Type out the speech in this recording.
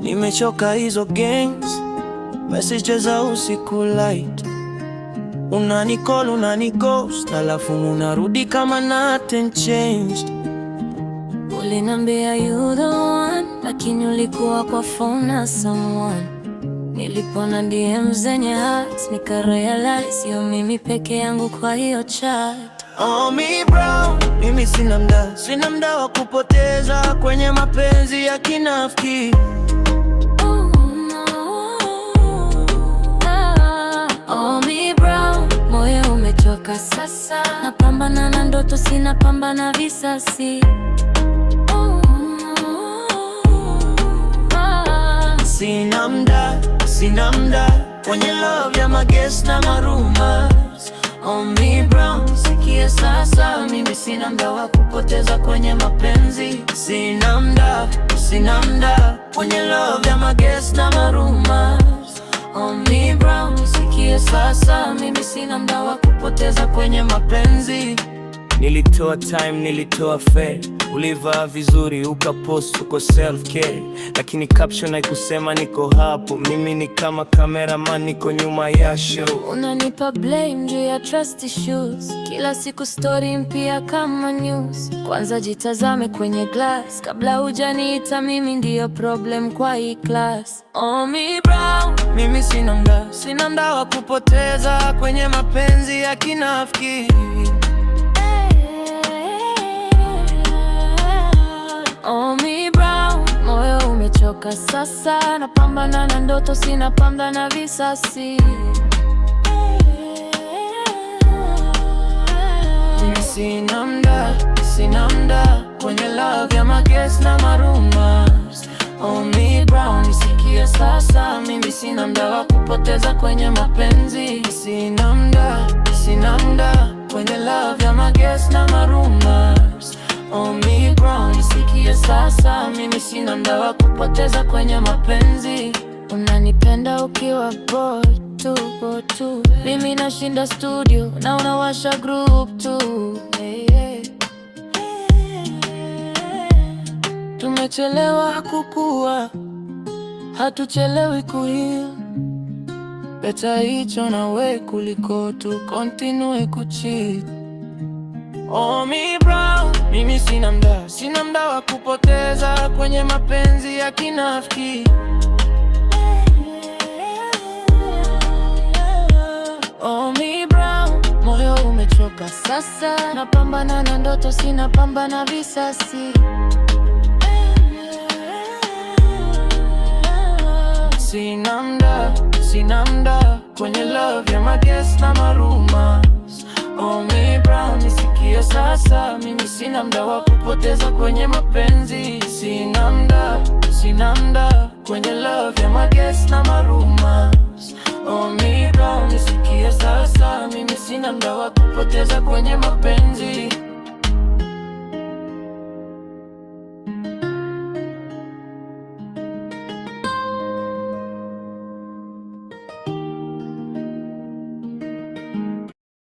Nimechoka hizo games, messages za usiku light. Unanicall, unanighost, alafu unarudi kama nothing changed. Ulinambia you the one, lakini ulikuwa kwa phone na someone. Nilipona DM zenye hearts, nikarealize sio mimi peke yangu kwa hiyo chat. Oh me brown, mimi sina muda wa kupoteza kwenye mapenzi ya kinafiki. Oh me brown, moyo umechoka sasa. Napambana na ndoto, sina pambana visasi. Sina muda kwenye love ya maguess na rumors. Oh me brown, sikia sasa, mimi sina muda wa kupoteza kwenye mapenzi. Sina muda kwenye love ya maguess na rumors. Oh me brown, sikia sasa, mimi sina muda wa kupoteza kwenye mapenzi. Nilitoa time, nilitoa fare, ulivaa vizuri ukapost uko self care, lakini caption haikusema niko hapo. Mimi ni kama cameraman, niko nyuma ya show. Unanipa blame juu ya trust issues, kila siku story mpya kama news. Kwanza jitazame kwenye glass, kabla hujaniita mimi ndiyo problem kwa hii class. Oh me brown, mimi sina muda wa kupoteza kwenye mapenzi ya kinafiki. Oh me brown, moyo umechoka sasa. Napambana na ndoto, sina pambana visasi. Sina muda kwenye love ya maguess na rumors. Oh me brown, sikia sasa, mimi sina muda wa kupoteza kwenye mapenzi. Sina muda kwenye love ya maguess na rumors. Oh me brown, sikia sasa, mimi sina muda wa kupoteza kwenye mapenzi. Unanipenda ukiwa bored tu, mimi nashinda studio na unawasha group tu. Tumechelewa kukua, hatuchelewi kuheal. Better hicho na we kuliko tu continue kucheat. Oh me brown, mimi sina muda wa kupoteza kwenye mapenzi ya kinafiki. Oh me brown, moyo umechoka sasa. Napambana na ndoto, sina pambana visasi. Sina muda kwenye love ya maguess na rumors. Oh me brown, nisikie sasa, mimi sina muda wa kupoteza kwenye mapenzi. Sina muda kwenye love ya maguess na rumors. Oh me brown, nisikie sasa, mimi sina muda wa kupoteza kwenye mapenzi.